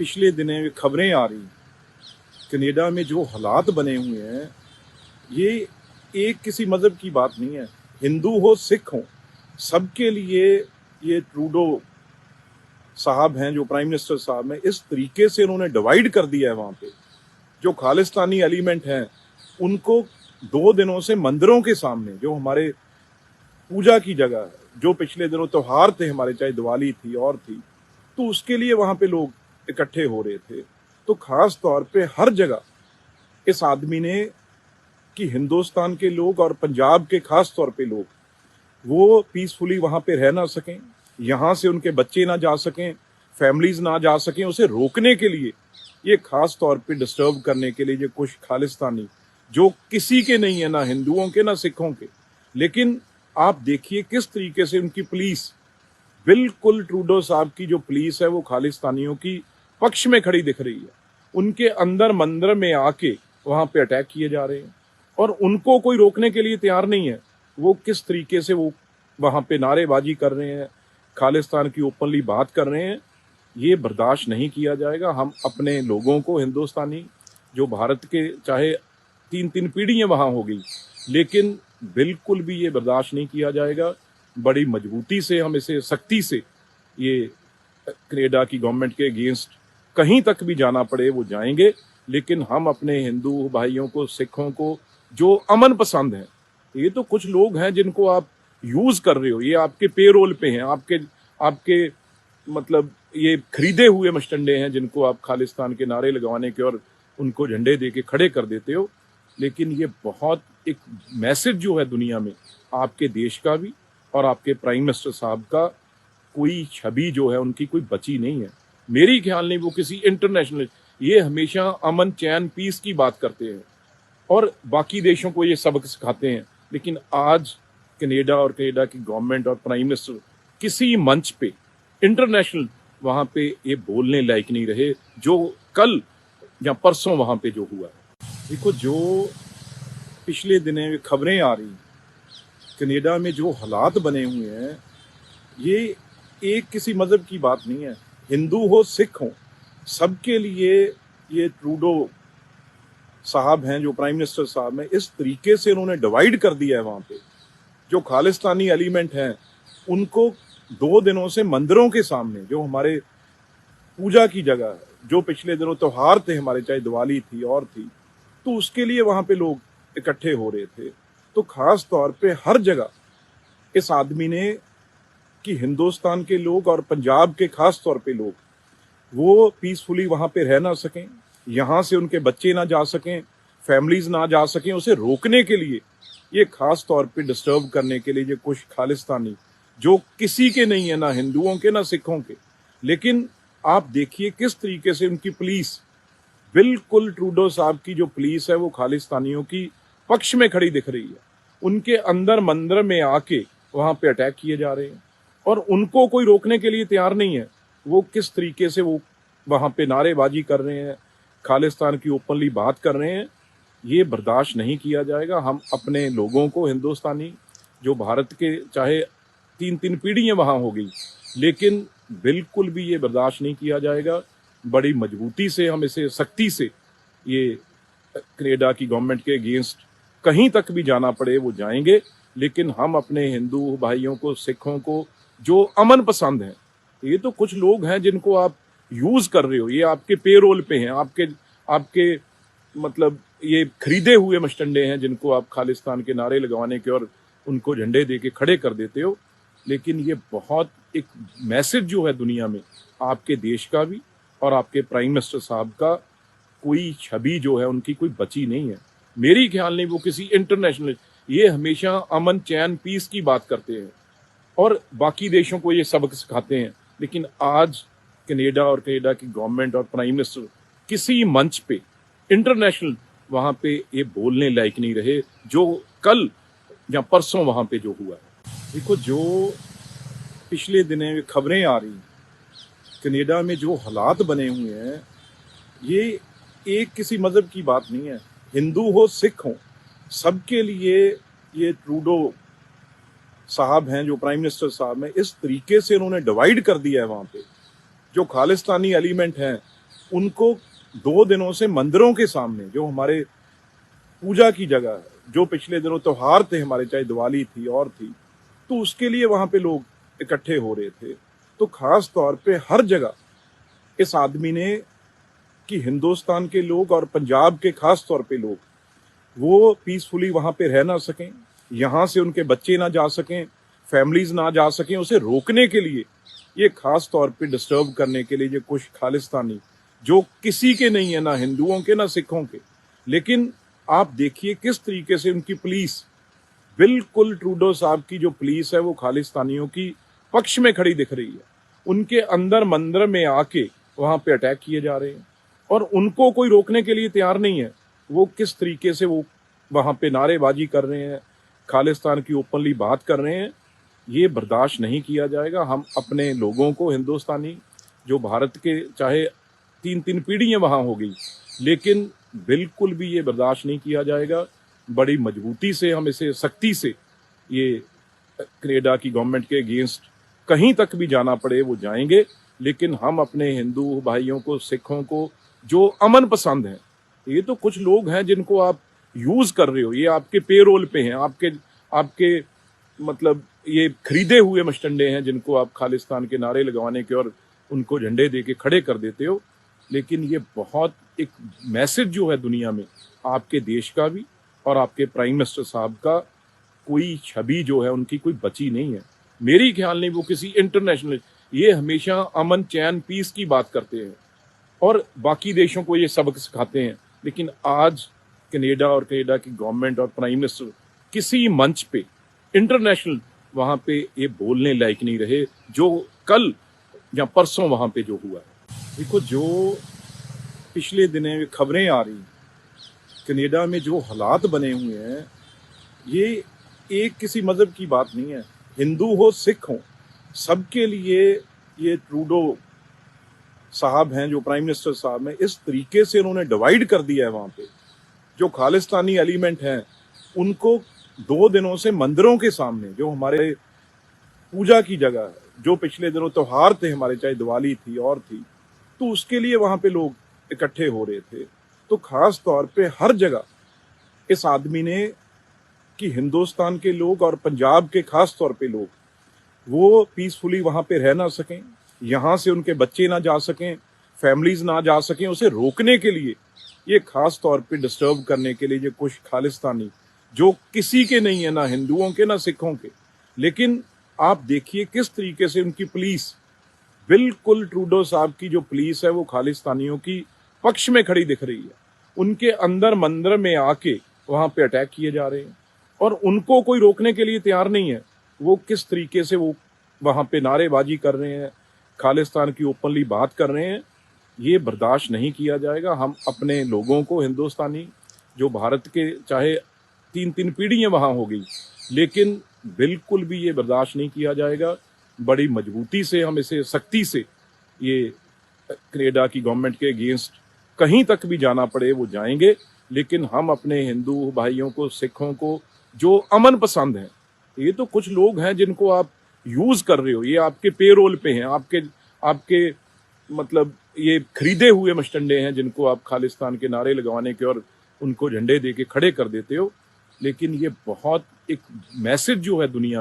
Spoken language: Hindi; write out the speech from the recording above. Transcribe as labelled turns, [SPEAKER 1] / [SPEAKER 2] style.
[SPEAKER 1] पिछले दिनों खबरें आ रही कनाडा में जो हालात बने हुए हैं, ये एक किसी मजहब की बात नहीं है। हिंदू हो सिख हो, सबके लिए ये ट्रूडो साहब हैं, जो प्राइम मिनिस्टर साहब हैं, इस तरीके से उन्होंने डिवाइड कर दिया है। वहाँ पे जो खालिस्तानी एलिमेंट हैं, उनको 2 दिनों से मंदिरों के सामने, जो हमारे पूजा की जगह है, जो पिछले दिनों त्योहार थे हमारे, चाहे दिवाली थी और थी, तो उसके लिए वहाँ पे लोग इकट्ठे हो रहे थे। तो खास तौर पे हर जगह इस आदमी ने, कि हिंदुस्तान के लोग और पंजाब के खास तौर पे लोग वो पीसफुली वहां पे रह ना सकें, यहाँ से उनके बच्चे ना जा सकें, फैमिलीज ना जा सकें, उसे रोकने के लिए, ये खास तौर पे डिस्टर्ब करने के लिए, ये कुछ खालिस्तानी जो किसी के नहीं है, ना हिंदुओं के ना सिखों के, लेकिन आप देखिए किस तरीके से उनकी पुलिस, बिल्कुल ट्रूडो साहब की जो पुलिस है वो खालिस्तानियों की पक्ष में खड़ी दिख रही है। उनके अंदर मंदिर में आके वहां पे अटैक किए जा रहे हैं और उनको कोई रोकने के लिए तैयार नहीं है। वो किस तरीके से वो वहां पे नारेबाजी कर रहे हैं, खालिस्तान की ओपनली बात कर रहे हैं, ये बर्दाश्त नहीं किया जाएगा। हम अपने लोगों को, हिंदुस्तानी जो भारत के, चाहे 3-3 पीढ़ियां वहां हो गई, लेकिन बिल्कुल भी ये बर्दाश्त नहीं किया जाएगा। बड़ी मजबूती से हम इसे, सख्ती से, ये कनाडा की गवर्नमेंट के अगेंस्ट कहीं तक भी जाना पड़े वो जाएंगे, लेकिन हम अपने हिंदू भाइयों को, सिखों को, जो अमन पसंद हैं, ये तो कुछ लोग हैं जिनको आप यूज कर रहे हो, ये आपके पेरोल पे हैं, आपके आपके मतलब ये खरीदे हुए मस्टंडे हैं, जिनको आप खालिस्तान के नारे लगवाने के और उनको झंडे दे के खड़े कर देते हो। लेकिन ये बहुत एक मैसेज जो है दुनिया में, आपके देश का भी और आपके प्राइम मिनिस्टर साहब का, कोई छवि जो है उनकी कोई बची नहीं है। मेरी ख्याल नहीं वो किसी इंटरनेशनल, ये हमेशा अमन, चैन, पीस की बात करते हैं और बाकी देशों को ये सबक सिखाते हैं। लेकिन आज कनाडा और कनाडा की गवर्नमेंट और प्राइम मिनिस्टर किसी मंच पे, इंटरनेशनल, वहां पे ये बोलने लायक नहीं रहे, जो कल या परसों वहां पे जो हुआ। देखो, जो पिछले दिनों खबरें आ रही कनाडा में जो हालात बने हुए हैं, ये एक किसी मजहब की बात नहीं है। हिंदू हो सिख हो, सबके लिए ये ट्रूडो साहब हैं, जो प्राइम मिनिस्टर साहब हैं, इस तरीके से उन्होंने डिवाइड कर दिया है। वहां पे जो खालिस्तानी एलिमेंट हैं, उनको 2 दिनों से मंदिरों के सामने, जो हमारे पूजा की जगह है, जो पिछले दिनों त्योहार थे हमारे, चाहे दिवाली थी और थी, तो उसके लिए वहां पे लोग इकट्ठे हो रहे थे। तो खास तौर पे हर जगह इस आदमी ने, कि हिंदुस्तान के लोग और पंजाब के खास तौर पे लोग वो पीसफुली वहां पे रह ना सकें, यहाँ से उनके बच्चे ना जा सकें, फैमिलीज ना जा सकें, उसे रोकने के लिए, ये खास तौर पे डिस्टर्ब करने के लिए, ये कुछ खालिस्तानी जो किसी के नहीं है, ना हिंदुओं के ना सिखों के, लेकिन आप देखिए किस तरीके से उनकी पुलिस, बिल्कुल ट्रूडो साहब की जो पुलिस है वो खालिस्तानियों की पक्ष में खड़ी दिख रही है। उनके अंदर मंदिर में आके वहां पे अटैक किए जा रहे हैं और उनको कोई रोकने के लिए तैयार नहीं है। वो किस तरीके से वो वहां पे नारेबाजी कर रहे हैं, खालिस्तान की ओपनली बात कर रहे हैं, ये बर्दाश्त नहीं किया जाएगा। हम अपने लोगों को, हिंदुस्तानी जो भारत के, चाहे 3-3 पीढ़ियां वहां हो गई, लेकिन बिल्कुल भी ये बर्दाश्त नहीं किया जाएगा। बड़ी मजबूती से हम इसे, सख्ती से, ये कनाडा की गवर्नमेंट के अगेंस्ट कहीं तक भी जाना पड़े वो जाएंगे, लेकिन हम अपने हिंदू भाइयों को, सिखों को, जो अमन पसंद हैं, ये तो कुछ लोग हैं जिनको आप यूज कर रहे हो, ये आपके पेरोल पे हैं, आपके आपके मतलब ये खरीदे हुए मस्टंडे हैं, जिनको आप खालिस्तान के नारे लगवाने के और उनको झंडे दे के खड़े कर देते हो। लेकिन ये बहुत एक मैसेज जो है दुनिया में, आपके देश का भी और आपके प्राइम मिनिस्टर साहब का, कोई छवि जो है उनकी कोई बची नहीं है। मेरी ख्याल नहीं वो किसी इंटरनेशनल, ये हमेशा अमन, चैन, पीस की बात करते हैं और बाकी देशों को ये सबक सिखाते हैं। लेकिन आज कनाडा और कनाडा की गवर्नमेंट और प्राइम मिनिस्टर किसी मंच पे, इंटरनेशनल, वहां पे ये बोलने लायक नहीं रहे, जो कल या परसों वहां पे जो हुआ। देखो, जो पिछले दिनों खबरें आ रही कनाडा में जो हालात बने हुए हैं, ये एक किसी मजहब की बात नहीं है। हिंदू हो सिख हो, सबके लिए ये ट्रूडो साहब हैं, जो प्राइम मिनिस्टर साहब हैं, इस तरीके से उन्होंने डिवाइड कर दिया है। वहां पे जो खालिस्तानी एलिमेंट हैं, उनको 2 दिनों से मंदिरों के सामने, जो हमारे पूजा की जगह है, जो पिछले दिनों त्योहार थे हमारे, चाहे दिवाली थी और थी, तो उसके लिए वहां पे लोग इकट्ठे हो रहे थे। तो खास तौर पे हर जगह इस आदमी ने, कि हिंदुस्तान के लोग और पंजाब के खास तौर पे लोग वो पीसफुली वहां पे रह ना सकें, यहाँ से उनके बच्चे ना जा सकें, फैमिलीज ना जा सकें, उसे रोकने के लिए, ये खास तौर पे डिस्टर्ब करने के लिए ये कुछ खालिस्तानी, जो किसी के नहीं है, ना हिंदुओं के ना सिखों के, लेकिन आप देखिए किस तरीके से उनकी पुलिस, बिल्कुल ट्रूडो साहब की जो पुलिस है वो खालिस्तानियों की पक्ष में खड़ी दिख रही है। उनके अंदर मंदिर में आके वहां पे अटैक किए जा रहे हैं और उनको कोई रोकने के लिए तैयार नहीं है। वो किस तरीके से वो वहां पे नारेबाजी कर रहे हैं, खालिस्तान की ओपनली बात कर रहे हैं, ये बर्दाश्त नहीं किया जाएगा। हम अपने लोगों को, हिंदुस्तानी जो भारत के, चाहे 3-3 पीढ़ियां वहां हो गई, लेकिन बिल्कुल भी ये बर्दाश्त नहीं किया जाएगा। बड़ी मजबूती से हम इसे, सख्ती से, ये कनाडा की गवर्नमेंट के अगेंस्ट कहीं तक भी जाना पड़े वो जाएंगे, लेकिन हम अपने हिंदू भाइयों को, सिखों को, जो अमन पसंद हैं, ये तो कुछ लोग हैं जिनको आप यूज कर रहे हो, ये आपके पेरोल पे हैं, आपके मतलब ये खरीदे हुए मस्टंडे हैं जिनको आप खालिस्तान के नारे लगवाने के और उनको झंडे दे के खड़े कर देते हो। लेकिन ये बहुत एक मैसेज जो है दुनिया में, आपके देश का भी और आपके प्राइम मिनिस्टर साहब का, कोई छवि जो है उनकी कोई बची नहीं है। मेरी ख्याल नहीं वो किसी इंटरनेशनल, ये हमेशा अमन, चैन, पीस की बात करते हैं और बाकी देशों को ये सबक सिखाते हैं, लेकिन आज कनाडा और कनाडा की गवर्नमेंट और प्राइम मिनिस्टर किसी मंच पे, इंटरनेशनल, वहां पे ये बोलने लायक नहीं रहे, जो कल या परसों वहां पे जो हुआ है। देखो, जो पिछले दिनों खबरें आ रही, कनाडा में जो हालात बने हुए हैं, ये एक किसी मजहब की बात नहीं है। हिंदू हो, सिख हो, सबके लिए ये ट्रूडो साहब हैं, जो प्राइम मिनिस्टर साहब हैं, इस तरीके से उन्होंने डिवाइड कर दिया है। वहां पे जो खालिस्तानी एलिमेंट हैं, उनको 2 दिनों से मंदिरों के सामने, जो हमारे पूजा की जगह है, जो पिछले दिनों त्योहार थे हमारे, चाहे दिवाली थी और थी, तो उसके लिए वहां पे लोग इकट्ठे हो रहे थे। तो खास तौर पे हर जगह इस आदमी ने, कि हिंदुस्तान के लोग और पंजाब के खास तौर पे लोग वो पीसफुली वहां पे रह ना सकें, यहाँ से उनके बच्चे ना जा सकें, फैमिलीज ना जा सकें, उसे रोकने के लिए, ये खास तौर पे डिस्टर्ब करने के लिए ये कुछ खालिस्तानी, जो किसी के नहीं है, ना हिंदुओं के ना सिखों के, लेकिन आप देखिए किस तरीके से उनकी पुलिस, बिल्कुल ट्रूडो साहब की जो पुलिस है वो खालिस्तानियों की पक्ष में खड़ी दिख रही है। उनके अंदर मंदिर में आके वहां पे अटैक किए जा रहे हैं और उनको कोई रोकने के लिए तैयार नहीं है। वो किस तरीके से वो वहां पे नारेबाजी कर रहे हैं, खालिस्तान की ओपनली बात कर रहे हैं, ये बर्दाश्त नहीं किया जाएगा। हम अपने लोगों को, हिंदुस्तानी जो भारत के, चाहे 3-3 पीढ़ियां वहां हो गई, लेकिन बिल्कुल भी ये बर्दाश्त नहीं किया जाएगा। बड़ी मजबूती से हम इसे, सख्ती से, ये कनाडा की गवर्नमेंट के अगेंस्ट कहीं तक भी जाना पड़े वो जाएंगे, लेकिन हम अपने हिंदू भाइयों को, सिखों को, जो अमन पसंद हैं, ये तो कुछ लोग हैं जिनको आप यूज कर रहे हो, ये आपके पेरोल पे हैं, आपके मतलब ये खरीदे हुए मस्टंडे हैं जिनको आप खालिस्तान के नारे लगवाने के और उनको झंडे दे के खड़े कर देते हो। लेकिन ये बहुत एक मैसेज जो है दुनिया में,